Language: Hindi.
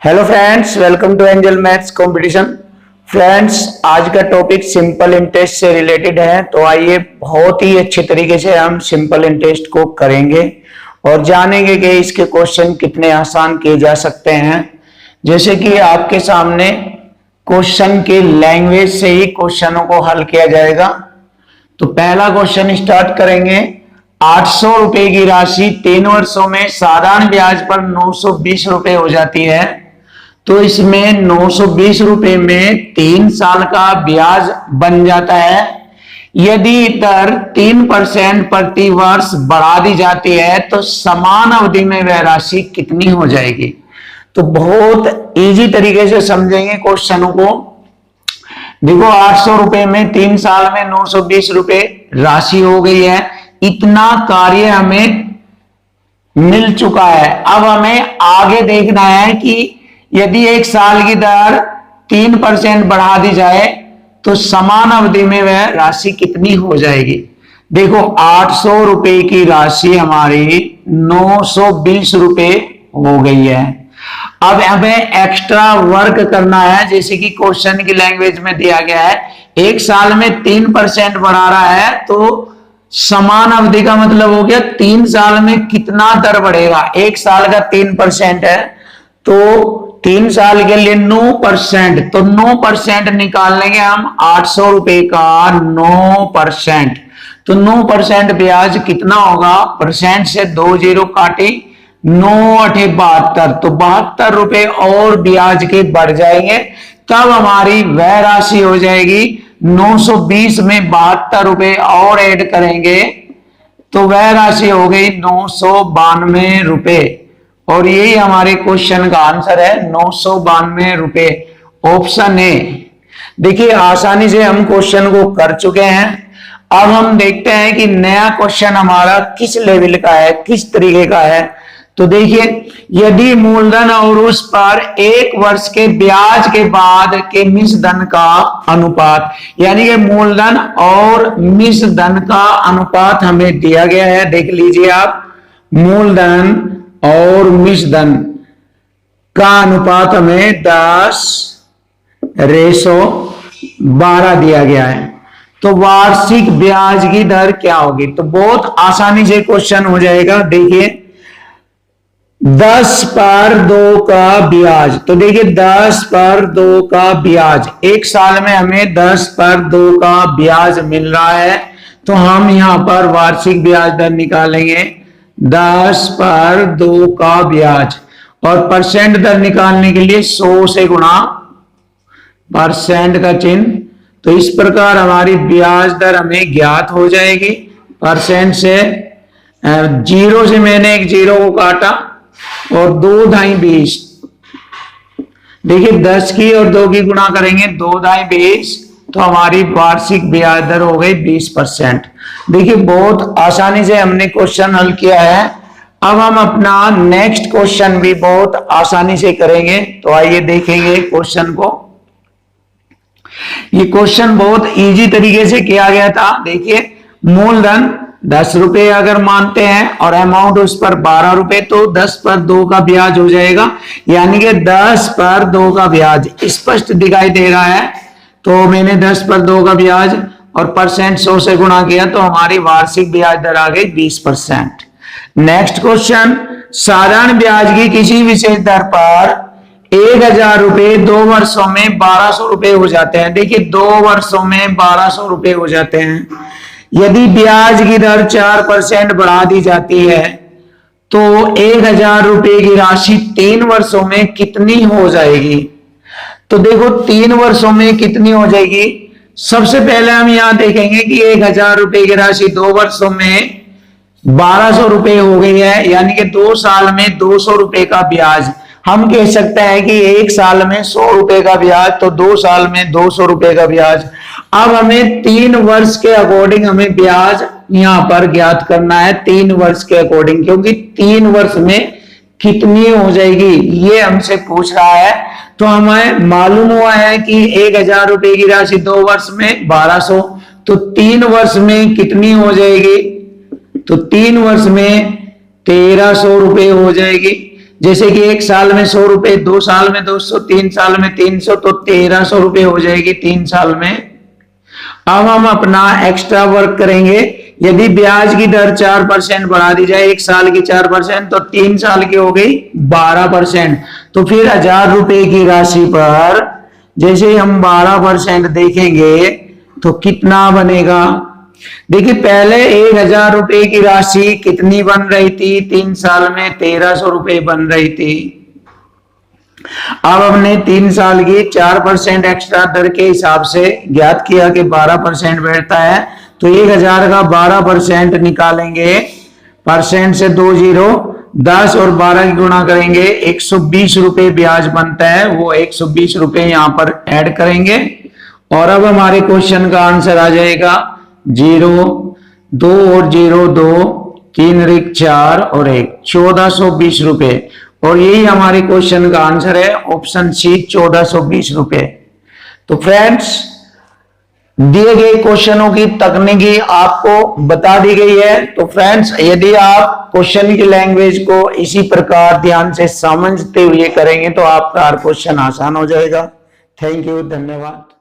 Hello friends, welcome to Angel maths competition. Friends, आज का टॉपिक सिंपल इंटरेस्ट से रिलेटेड है। तो आइए बहुत ही अच्छे तरीके से हम सिंपल इंटरेस्ट को करेंगे और जानेंगे कि इसके क्वेश्चन कितने आसान किए जा सकते हैं। जैसे कि आपके सामने क्वेश्चन के लैंग्वेज से ही क्वेश्चनों को हल किया जाएगा। तो पहला क्वेश्चन स्टार्ट करेंगे। 800 रुपए की राशि 3 वर्षों में साधारण ब्याज पर 920 रुपए हो जाती है। तो इसमें 920 रुपए में 3 साल का ब्याज बन जाता है। यदि दर 3% प्रति वर्ष बढ़ा दी जाती है तो समान अवधि में वह राशि कितनी हो जाएगी। तो बहुत इजी तरीके से समझेंगे क्वेश्चनों को। देखो, 800 रुपए में 3 साल में 920 रुपए राशि हो गई है। इतना कार्य हमें मिल चुका है। अब हमें आगे देखना है कि यदि 1 साल की दर 3% बढ़ा दी जाए तो समान अवधि में वह राशि कितनी हो जाएगी। देखो, 800 रुपए की राशि हमारी 920 रुपए हो गई है। अब हमें एक्स्ट्रा वर्क करना है, जैसे कि क्वेश्चन की लैंग्वेज में दिया गया है। 1 साल में 3% बढ़ा रहा है तो समान अवधि का मतलब हो गया 3 साल में कितना दर बढ़ेगा। 1 साल का 3% है तो 3 साल के लिए 9%। तो 9% निकाल लेंगे हम 800 रुपए का 9%। तो 9% ब्याज कितना होगा। परसेंट से 2 जीरो काटे, 9 8 72। तो 72 रुपए और ब्याज के बढ़ जाएंगे। तब हमारी वह राशि हो जाएगी 920 में 72 रुपए और ऐड करेंगे तो वह राशि हो गई 992 रुपए। और यही हमारे क्वेश्चन का आंसर है, 992 रुपए, ऑप्शन ए। देखिए, आसानी से हम क्वेश्चन को कर चुके हैं। अब हम देखते हैं कि नया क्वेश्चन हमारा किस लेवल का है, किस तरीके का है। तो देखिए, यदि मूलधन और उस पर 1 वर्ष के ब्याज के बाद के मिश्र धन का अनुपात, यानी कि मूलधन और मिश्र धन का अनुपात हमें दिया गया है। देख लीजिए आप, मूलधन और मिश्र धन का अनुपात हमें 10:12 दिया गया है। तो वार्षिक ब्याज की दर क्या होगी। तो बहुत आसानी से क्वेश्चन हो जाएगा। देखिए, 10 पर 2 का ब्याज। तो देखिए, 10 पर 2 का ब्याज, 1 साल में हमें 10 पर 2 का ब्याज मिल रहा है। तो हम यहां पर वार्षिक ब्याज दर निकालेंगे, 10 पर 2 का ब्याज। और परसेंट दर निकालने के लिए 100 से गुणा, परसेंट का चिन्ह। तो इस प्रकार हमारी ब्याज दर हमें ज्ञात हो जाएगी। परसेंट से 0 से मैंने एक 0 को काटा और 2 ढाई 20। देखिए, 10 की और 2 की गुणा करेंगे, 2 ढाई 20। तो हमारी वार्षिक ब्याज दर हो गई 20%। देखिए, बहुत आसानी से हमने क्वेश्चन हल किया है। अब हम अपना नेक्स्ट क्वेश्चन भी बहुत आसानी से करेंगे। तो आइए देखेंगे क्वेश्चन को। ये क्वेश्चन बहुत इजी तरीके से किया गया था। देखिए, मूलधन 10 रुपए अगर मानते हैं और अमाउंट उस पर 12 रुपए, तो 10 पर 2 का ब्याज हो जाएगा। यानी कि 10 पर 2 का ब्याज स्पष्ट दिखाई दे रहा है। तो मैंने 10 पर 2 का ब्याज और परसेंट 100 से गुणा किया तो हमारी वार्षिक ब्याज दर आ गई 20%। नेक्स्ट क्वेश्चन, साधारण ब्याज की किसी विशेष दर पर 1000 रुपए 2 वर्षों में 1200 रुपए हो जाते हैं। देखिए, 2 वर्षों में 1200 रुपए हो जाते हैं। यदि ब्याज की दर 4% बढ़ा दी जाती है तो 1000 रुपए की राशि 3 वर्षों में कितनी हो जाएगी। तो देखो, 3 वर्षों में कितनी हो जाएगी। सबसे पहले हम यहां देखेंगे कि 1000 रुपए की राशि 2 वर्षों में 1200 रुपए हो गई है। यानी कि 2 साल में 200 रुपए का ब्याज। हम कह सकते हैं कि 1 साल में 100 रुपए का ब्याज, तो 2 साल में 200 रुपए का ब्याज। अब हमें 3 वर्ष के अकॉर्डिंग हमें ब्याज यहां पर ज्ञात करना है, 3 वर्ष के अकॉर्डिंग, क्योंकि 3 वर्ष में कितनी हो जाएगी ये हमसे पूछ रहा है। तो हमें मालूम हुआ है कि 1000 रुपए की राशि 2 वर्ष में 1200, तो 3 वर्ष में कितनी हो जाएगी। तो 3 वर्ष में 1300 रुपए हो जाएगी। जैसे कि 1 साल में 100 रुपए, 2 साल में 200, 3 साल में 300, तो 1300 रुपए हो जाएगी 3 साल में। अब हम अपना एक्स्ट्रा वर्क करेंगे। यदि ब्याज की दर 4% बढ़ा दी जाए, 1 साल की 4%, तो 3 साल की हो गई 12%। तो फिर 1000 रुपए की राशि पर जैसे ही हम 12% देखेंगे तो कितना बनेगा। देखिए पहले 1000 रुपए की राशि कितनी बन रही थी, 3 साल में 1300 रुपए बन रही थी। अब हमने 3 साल की 4% एक्स्ट्रा दर के हिसाब से ज्ञात किया कि 12% बैठता है, तो 1000 का 12% निकालेंगे, परसेंट से 2 जीरो, 10 और 12 की गुणा करेंगे, 120 रुपए ब्याज बनता है। वो 120 रुपए यहां पर ऐड करेंगे और अब हमारे क्वेश्चन का आंसर आ जाएगा 0, 2 और 0 2, 3 रिक 4 और 1, 1420 रुपए। और यही हमारे क्वेश्चन का आंसर है, ऑप्शन सी 1420 रुपए। तो फ्रेंड्स दिए गए क्वेश्चनों की तकनीकी आपको बता दी गई है। तो फ्रेंड्स यदि आप क्वेश्चन की लैंग्वेज को इसी प्रकार ध्यान से समझते हुए करेंगे तो आपका हर क्वेश्चन आसान हो जाएगा। थैंक यू, धन्यवाद।